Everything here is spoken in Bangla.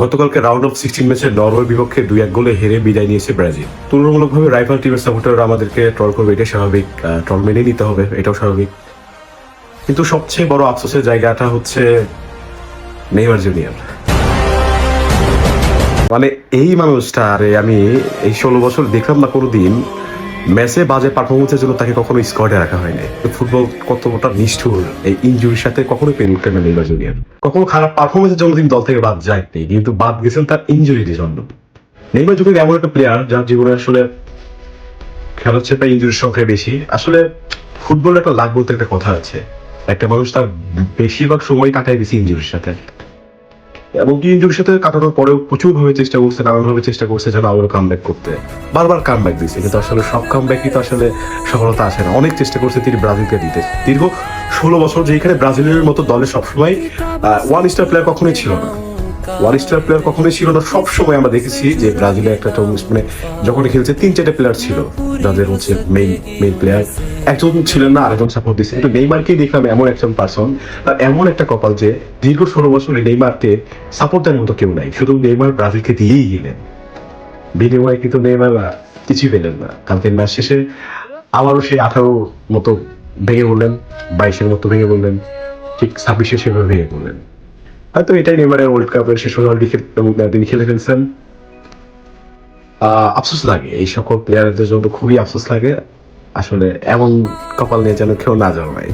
গতকালকে রাউন্ড অফ 16 ম্যাচে নরওয়ের বিপক্ষে 2-1 গোলে হেরে বিদায় নিয়েছে ব্রাজিল। তুলনামূলকভাবে রাইভাল টিমের সাপোর্টাররা আমাদেরকে ট্রল করবে, এটা স্বাভাবিক। ট্রল মেনে নিতে হবে, এটাও স্বাভাবিক। কিন্তু সবচেয়ে বড় আফসোসের জায়গাটা হচ্ছে নেইমার জুনিয়র। মানে এই মানুষটা, আরে আমি এই 16 বছর দেখলাম না কোনোদিন ম্যাচে বাজে পারফরমেন্সের জন্য তাকে কখনো স্কোয়াডে রাখা হয়নি। ফুটবল কতটা নিষ্ঠুর, এই ইনজুরির সাথে কখনোই পেরে উঠতে না নেইমার জুনিয়র। কখনো খারাপ পারফরমেন্সের জন্য তিনি দল থেকে বাদ যায়নি, কিন্তু বাদ গেছেন তার ইনজুরির জন্য। নেইমার জুনিয়র এমন একটা প্লেয়ার যার জীবনে আসলে খেলা হচ্ছে তার ইনজুরির সংখ্যা বেশি। আসলে ফুটবলের একটা লাগ বলতে একটা কথা আছে, একটা মানুষ তার বেশিরভাগ সময় কাটায় দিয়েছে ইনজুরির সাথে, এবং কি ইনজুরির সাথে কাটানোর পরেও প্রচুর ভাবে চেষ্টা করছে, নানানভাবে চেষ্টা করছে যেন আবারও কামব্যাক করতে। বারবার কামব্যাক দিয়েছে, কিন্তু আসলে সব কামব্যাকই তো আসলে সফলতা আসে না। অনেক চেষ্টা করছে তিনি ব্রাজিলকে দিতে। দীর্ঘ 16 বছর যেখানে ব্রাজিলের মতো দলে সবসময় ওয়ান স্টার প্লেয়ার কখনোই ছিল না, সবসময় আমরা দেখেছি যে ব্রাজিলে একটা মানে যখন খেলছে 3-4টা প্লেয়ার ছিল যাদের হচ্ছে মেইন প্লেয়ার। একজন ছিলেন না, আরেকজন সাপোর্ট দিচ্ছে। কিন্তু নেইমারকেই দেখলাম এমন একজন পার্সন, তার এমন একটা কপাল যে দীর্ঘ 16 বছরে নেইমারকে সাপোর্ট দেওয়ার মতো কেউ নাই। শুধু নেইমার ব্রাজিলকে দিয়েই গেলেন, বিনিময়ে কিন্তু নেইমার কিছুই পেলেন না। কালকে ম্যাচ শেষে আবারও সেই 18 মতো ভেঙে বললেন, 22-এর মতো ভেঙে বললেন, ঠিক 26-এ সেভাবে ভেঙে বললেন। হয়তো এটাই নেইমারের ওয়ার্ল্ড কাপের শেষ রেজাল্ট তিনি খেলে ফেলছেন। আফসোস লাগে, এই সকল প্লেয়ারদের জন্য খুবই আফসোস লাগে। আসলে এমন কপাল নিয়ে যেন কেউ না জন্মায়।